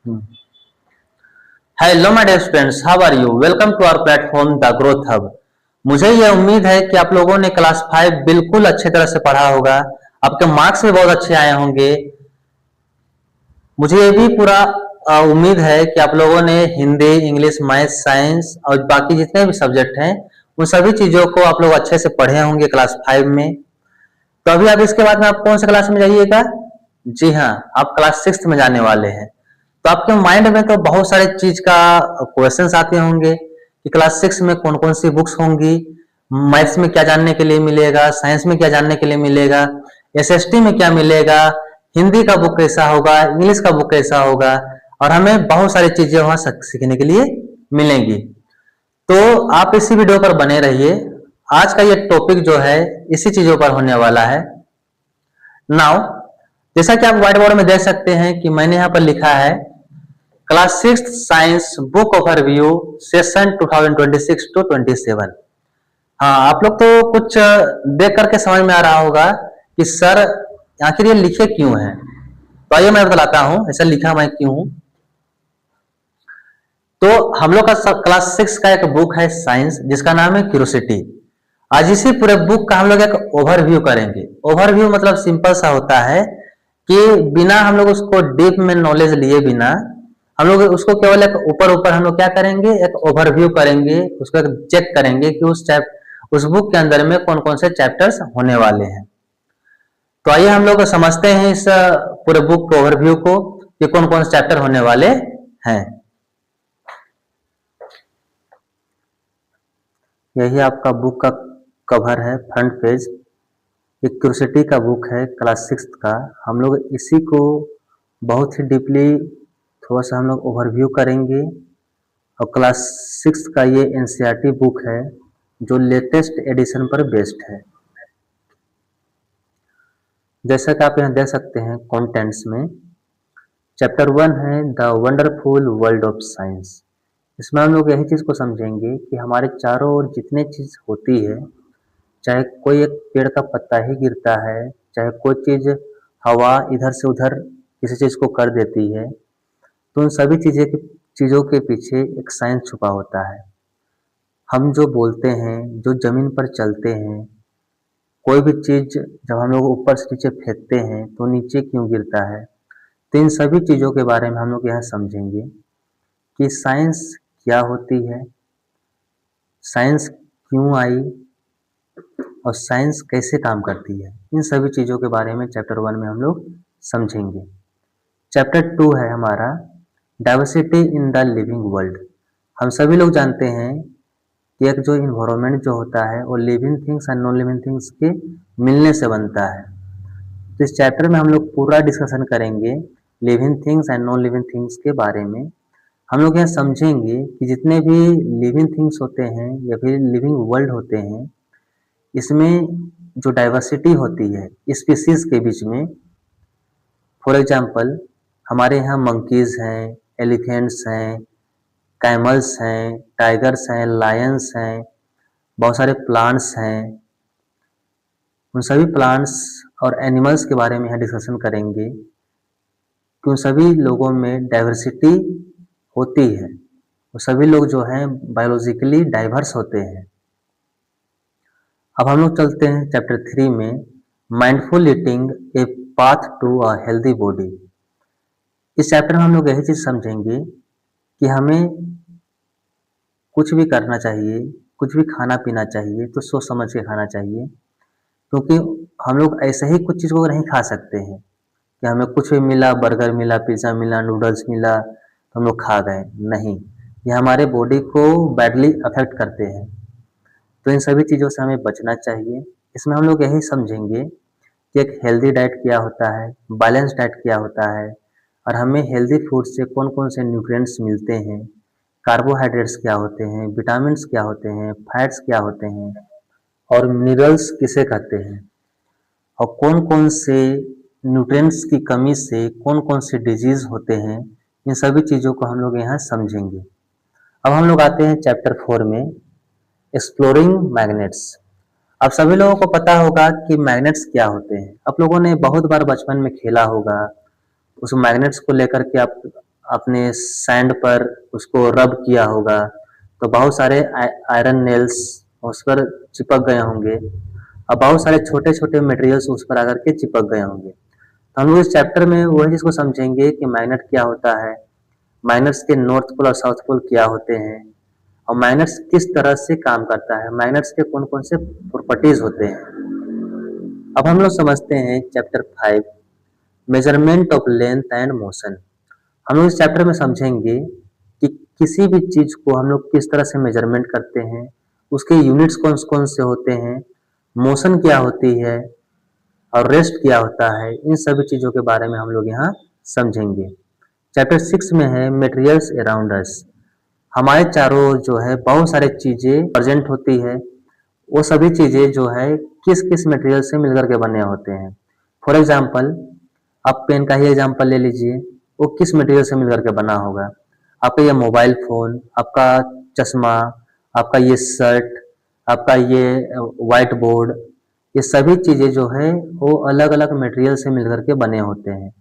Hmm. Hello my dear students, how are you? Welcome to our platform the Growth Hub. मुझे यह उम्मीद है कि आप लोगों ने क्लास 5 बिल्कुल अच्छे तरह से पढ़ा होगा। आपके मार्क्स भी बहुत अच्छे आए होंगे। मुझे ये भी पूरा उम्मीद है कि आप लोगों ने हिंदी, इंग्लिश, मैथ, साइंस और बाकी जितने भी सब्जेक्ट हैं उन सभी चीजों को आप लोग अच्छे से पढ़े होंगे क्लास 5 में। तो अभी आप इसके बाद में आप कौन सा क्लास में जाइएगा? जी हाँ, आप क्लास 6 में जाने वाले हैं। तो आपके माइंड में तो बहुत सारे चीज का क्वेश्चंस आते होंगे कि क्लास 6 में कौन कौन सी बुक्स होंगी, मैथ्स में क्या जानने के लिए मिलेगा, साइंस में क्या जानने के लिए मिलेगा, एसएसटी में क्या मिलेगा, हिंदी का बुक कैसा होगा, इंग्लिश का बुक कैसा होगा, और हमें बहुत सारी चीजें वहां सीखने के लिए मिलेंगी। तो आप इसी वीडियो पर बने रहिए। आज का ये टॉपिक जो है इसी चीजों पर होने वाला है। नाउ, जैसा कि आप व्हाइट बोर्ड में देख सकते हैं कि मैंने यहाँ पर लिखा है class 6 science book overview session 2026 to 27। हाँ, आप लोग तो कुछ देख करके समझ में आ रहा होगा कि सर आखिर ये लिखे क्यों हैं। तो आइए मैं बताता हूँ ऐसा लिखा मैं क्यों हूँ। तो हम लोग का क्लास 6 का एक बुक है साइंस जिसका नाम है क्यूरोसिटी। आज इसी पूरे बुक का हम लोग एक ओवरव्यू करेंगे। ओवरव्यू मतलब सिंपल सा होता है कि बिना हम लोग उसको डीप में नॉलेज लिए बिना हम लोग उसको केवल एक ऊपर ऊपर हम लोग क्या करेंगे, एक ओवरव्यू करेंगे, उसको एक चेक करेंगे कि उस बुक के अंदर में कौन कौन से चैप्टर्स होने वाले हैं। तो आइए हम लोग समझते हैं इस पूरे बुक के ओवरव्यू को कि कौन कौन से चैप्टर होने वाले हैं। यही आपका बुक का कवर है, फ्रंट पेज। एक क्यूरियोसिटी का बुक है क्लास 6 का। हम लोग इसी को बहुत ही डीपली थोड़ा सा हम लोग ओवरव्यू करेंगे। और क्लास 6 का ये एनसीईआरटी बुक है जो लेटेस्ट एडिशन पर बेस्ड है। जैसा कि आप यहाँ देख सकते हैं कंटेंट्स में चैप्टर 1 है the wonderful world of science. इसमें हम लोग यही चीज़ को समझेंगे कि हमारे चारों ओर जितने चीज़ होती है, चाहे कोई एक पेड़ का पत्ता ही गिरता है, चाहे कोई चीज़ हवा इधर से उधर किसी चीज़ को कर देती है, तो उन सभी चीज़ों के पीछे एक साइंस छुपा होता है। हम जो बोलते हैं, जो ज़मीन पर चलते हैं, कोई भी चीज़ जब हम लोग ऊपर से नीचे फेंकते हैं तो नीचे क्यों गिरता है, तो इन सभी चीज़ों के बारे में हम लोग यहाँ समझेंगे कि साइंस क्या होती है, साइंस क्यों आई और साइंस कैसे काम करती है। इन सभी चीज़ों के बारे में चैप्टर 1 में हम लोग समझेंगे। चैप्टर 2 है हमारा diversity in the living world. हम सभी लोग जानते हैं कि एक जो इन्वायरमेंट जो होता है वो living things and non living things के मिलने से बनता है। तो इस चैप्टर में हम लोग पूरा डिस्कशन करेंगे living things and non living things के बारे में। हम लोग यह समझेंगे कि जितने भी लिविंग थिंग्स होते हैं या फिर लिविंग वर्ल्ड होते हैं, इसमें जो डाइवर्सिटी होती है स्पीसीज के बीच में, फॉर एग्जांपल हमारे यहाँ मंकीज हैं, एलिफेंट्स हैं, कैमल्स हैं, टाइगर्स हैं, लायंस हैं, बहुत सारे प्लांट्स हैं। उन सभी प्लांट्स और एनिमल्स के बारे में यहाँ डिस्कशन करेंगे कि उन सभी लोगों में डाइवर्सिटी होती है। वो सभी लोग जो हैं बायोलॉजिकली डाइवर्स होते हैं। अब हम लोग चलते हैं चैप्टर 3 में mindful eating a path to a healthy body. इस चैप्टर में हम लोग यही चीज़ समझेंगे कि हमें कुछ भी करना चाहिए, कुछ भी खाना पीना चाहिए तो सोच समझ के खाना चाहिए, क्योंकि हम लोग ऐसे ही कुछ चीज़ को नहीं खा सकते हैं कि हमें कुछ भी मिला, बर्गर मिला, पिज़्ज़ा मिला, नूडल्स मिला तो हम लोग खा गए। नहीं, ये हमारे बॉडी को बैडली अफेक्ट करते हैं। तो इन सभी चीज़ों से हमें बचना चाहिए। इसमें हम लोग यही समझेंगे कि एक हेल्दी डाइट क्या होता है, बैलेंस डाइट क्या होता है, और हमें हेल्दी फूड से कौन कौन से न्यूट्रिएंट्स मिलते हैं, कार्बोहाइड्रेट्स क्या होते हैं, विटामिन्स क्या होते हैं, फैट्स क्या होते हैं, और मिनरल्स किसे कहते हैं, और कौन कौन से न्यूट्रिएंट्स की कमी से कौन कौन से डिजीज होते हैं। इन सभी चीज़ों को हम लोग यहाँ समझेंगे। अब हम लोग आते हैं चैप्टर 4 में एक्सप्लोरिंग मैग्नेट्स। अब सभी लोगों को पता होगा कि मैग्नेट्स क्या होते हैं। आप लोगों ने बहुत बार बचपन में खेला होगा, उस मैग्नेट्स को लेकर के आप अपने सैंड पर उसको रब किया होगा, तो बहुत सारे आयरन नेल्स उस पर चिपक गए होंगे और बहुत सारे छोटे-छोटे मटेरियल्स उस पर आकर के चिपक गए होंगे। तो हम लोग इस चैप्टर में वही चीज़ को समझेंगे कि मैग्नेट क्या होता है, मैग्नेट्स के नॉर्थ पोल और साउथ पोल क्या होते हैं और मैग्नेट्स किस तरह से काम करता है, मैग्नेट्स के कौन-कौन से प्रॉपर्टीज होते हैं। अब हम लोग समझते हैं chapter 5 measurement of length and motion. हम लोग इस चैप्टर में समझेंगे कि किसी भी चीज को हम लोग किस तरह से मेजरमेंट करते हैं, उसके यूनिट्स कौन-कौन से होते हैं, मोशन क्या होती है और रेस्ट क्या होता है, इन सभी चीजों के बारे में हम लोग यहाँ समझेंगे। चैप्टर 6 में है मटेरियल्स अराउंड अस। हमारे चारों ओर जो है बहुत सारी चीजें प्रेजेंट होती है, वो सभी चीजें जो है किस किस मटेरियल से मिलकर के बने होते हैं। फॉर एग्जाम्पल आप पेन का ही एग्जाम्पल ले लीजिए, वो किस मटेरियल से मिलकर के बना होगा। आपका ये मोबाइल फोन, आपका चश्मा, आपका ये शर्ट, आपका ये व्हाइट बोर्ड, ये सभी चीजें जो है वो अलग अलग मटेरियल से मिलकर के बने होते हैं।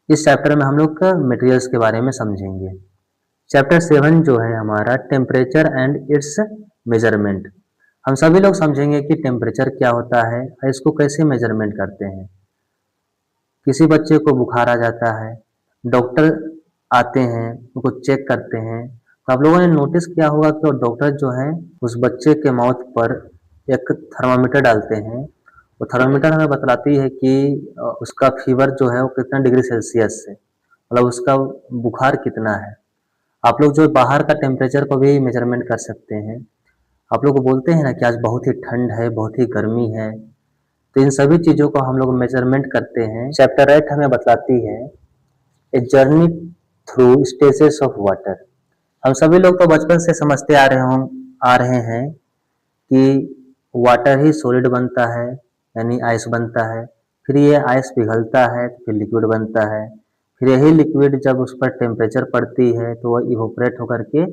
इस चैप्टर में हम लोग मटेरियल्स के बारे में समझेंगे। चैप्टर 7 जो है हमारा टेम्परेचर एंड इट्स मेजरमेंट। हम सभी लोग समझेंगे कि टेम्परेचर क्या होता है और इसको कैसे मेजरमेंट करते हैं। किसी बच्चे को बुखार आ जाता है, डॉक्टर आते हैं, उनको चेक करते हैं, तो आप लोगों ने नोटिस किया होगा कि वो डॉक्टर जो है उस बच्चे के माउथ पर एक थर्मामीटर डालते हैं। वो थर्मामीटर हमें बतलाती है कि उसका फीवर जो है वो कितना डिग्री सेल्सियस है, मतलब उसका बुखार कितना है। आप लोग जो बाहर का टेम्परेचर को भी मेजरमेंट कर सकते हैं। आप लोग बोलते हैं ना कि आज बहुत ही ठंड है, बहुत ही गर्मी है, तो इन सभी चीज़ों को हम लोग मेजरमेंट करते हैं। चैप्टर 8 हमें बतलाती है a journey through stages of water. हम सभी लोग तो बचपन से समझते आ रहे हैं कि वाटर ही सॉलिड बनता है, यानी आइस बनता है। फिर ये आइस पिघलता है तो फिर लिक्विड बनता है। फिर यही लिक्विड जब उस पर टेम्परेचर पड़ती है तो वह इवोपरेट होकर के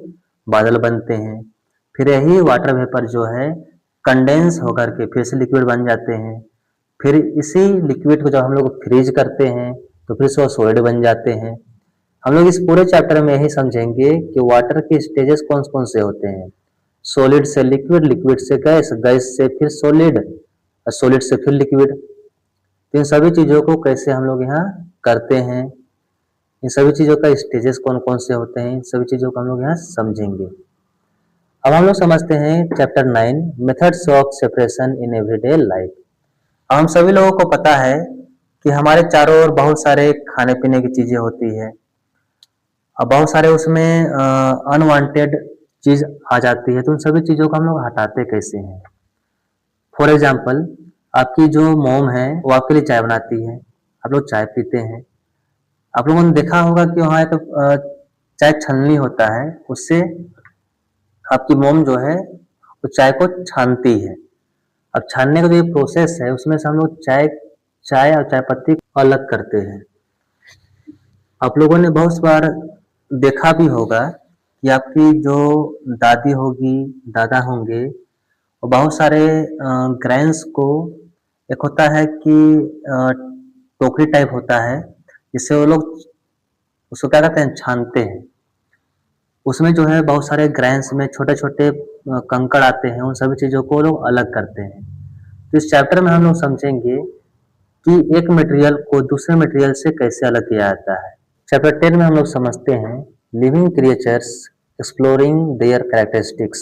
बादल बनते हैं। फिर यही वाटर वेपर जो है कंडेंस होकर के फिर से लिक्विड बन जाते हैं। फिर इसी लिक्विड को जब हम लोग फ्रीज करते हैं तो फिर से वो सॉलिड बन जाते हैं। हम लोग इस पूरे चैप्टर में यही समझेंगे कि वाटर के स्टेजेस कौन कौन से होते हैं। सॉलिड से लिक्विड, लिक्विड से गैस, गैस से फिर सॉलिड और सॉलिड से फिर लिक्विड। तो इन सभी चीज़ों को कैसे हम लोग यहाँ करते हैं, इन सभी चीज़ों का स्टेजेस कौन कौन से होते हैं, इन सभी चीज़ों को हम लोग यहाँ समझेंगे। अब हम लोग समझते हैं chapter 9 methods of separation in everyday life. हम सभी लोगों को पता है कि हमारे चारों ओर बहुत सारे खाने पीने की चीजें होती है और बहुत सारे उसमें अनवांटेड चीज आ जाती है, तो उन सभी चीजों को हम लोग हटाते कैसे हैं। फॉर एग्जाम्पल आपकी जो मोम है वो आपके लिए चाय बनाती है, आप लोग चाय पीते हैं। आप लोगों ने देखा होगा कि वहाँ एक चाय छलनी होता है, उससे आपकी मोम जो है वो चाय को छानती है। अब छानने का जो ये प्रोसेस है उसमें से हम लोग चाय चाय और चाय पत्ती को अलग करते हैं। आप लोगों ने बहुत बार देखा भी होगा कि आपकी जो दादी होगी, दादा होंगे, वो बहुत सारे ग्रेन्स को, एक होता है कि टोकरी टाइप होता है जिससे वो लोग उसको क्या कहते हैं, छानते हैं। उसमें जो है बहुत सारे ग्रेन्स में छोटे छोटे कंकड़ आते हैं, उन सभी चीज़ों को वो लोग अलग करते हैं। तो इस चैप्टर में हम लोग समझेंगे कि एक मटेरियल को दूसरे मटेरियल से कैसे अलग किया जाता है। चैप्टर 10 में हम लोग समझते हैं living creatures exploring there characteristics.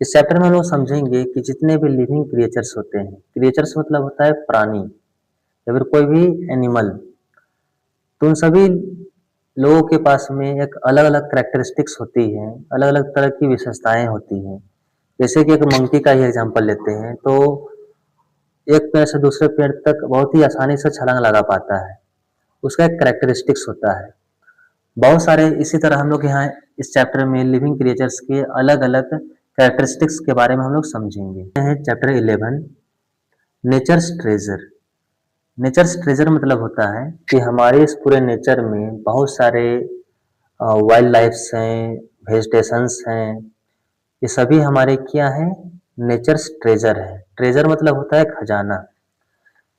इस चैप्टर में हम लोग समझेंगे कि जितने भी लिविंग क्रिएचर्स होते हैं, क्रिएचर्स मतलब होता है प्राणी या फिर कोई भी एनिमल, तो उन सभी लोगों के पास में एक अलग अलग कैरेक्टरिस्टिक्स होती है, अलग अलग तरह की विशेषताएं होती हैं। जैसे कि एक मंकी का ही एग्जाम्पल लेते हैं, तो एक पेड़ से दूसरे पेड़ तक बहुत ही आसानी से छलांग लगा पाता है, उसका एक कैरेक्टरिस्टिक्स होता है। बहुत सारे इसी तरह हम लोग यहाँ इस चैप्टर में लिविंग क्रिएचर्स के अलग अलग कैरेक्टरिस्टिक्स के बारे में हम लोग समझेंगे। Chapter 11 nature's treasure. Nature's treasure मतलब होता है कि हमारे इस पूरे नेचर में बहुत सारे वाइल्ड लाइफ्स हैं, वेजिटेशंस हैं, ये सभी हमारे क्या हैं, नेचर्स ट्रेजर है। ट्रेजर मतलब होता है खजाना।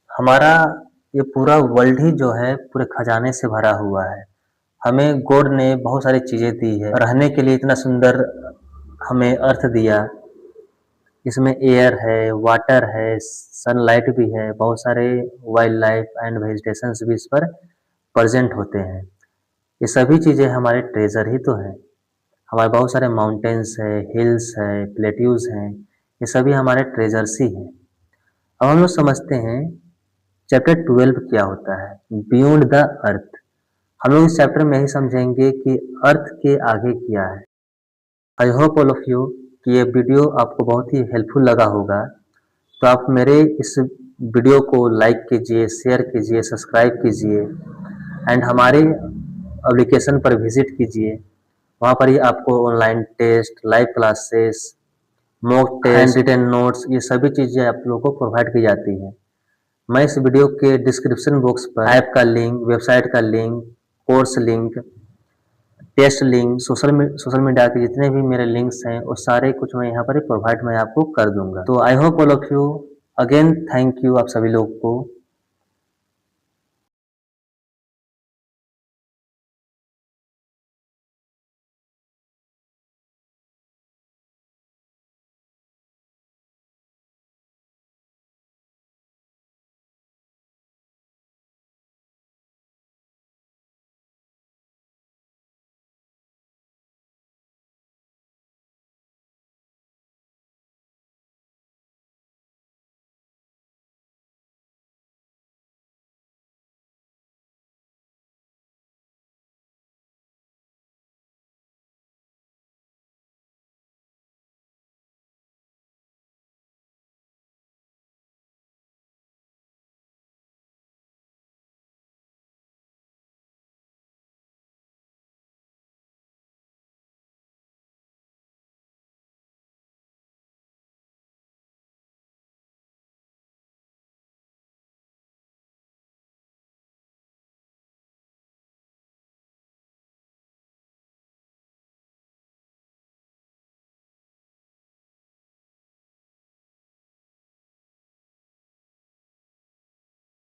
हमारा ये पूरा वर्ल्ड ही जो है पूरे खजाने से भरा हुआ है। हमें गॉड ने बहुत सारी चीज़ें दी है, रहने के लिए इतना सुंदर हमें अर्थ दिया। इसमें एयर है, वाटर है, सनलाइट भी है, बहुत सारे वाइल्ड लाइफ एंड वेजिटेशंस भी इस पर प्रेजेंट होते हैं। ये सभी चीज़ें हमारे ट्रेजर ही तो हैं। हमारे बहुत सारे माउंटेन्स है, हिल्स है, प्लेट्यूज हैं, ये सभी हमारे ट्रेजर्स ही हैं। अब हम लोग समझते हैं चैप्टर 12 क्या होता है, बियॉन्ड द अर्थ। हम लोग इस चैप्टर में यही समझेंगे कि अर्थ के आगे क्या है। I hope all of you कि ये वीडियो आपको बहुत ही हेल्पफुल लगा होगा। तो आप मेरे इस वीडियो को लाइक कीजिए, शेयर कीजिए, सब्सक्राइब कीजिए एंड हमारे एप्लीकेशन पर विजिट कीजिए। वहाँ पर ही आपको online test, live classes, mock test, hand written notes, ये सभी चीज़ें आप लोगों को प्रोवाइड की जाती हैं। मैं इस वीडियो के डिस्क्रिप्शन बॉक्स पर ऐप का लिंक, वेबसाइट का link, course link, test link, social media के जितने भी मेरे लिंक्स हैं वो सारे कुछ मैं यहाँ पर प्रोवाइड मैं आपको कर दूंगा। तो I hope all of you, again thank you आप सभी लोग को।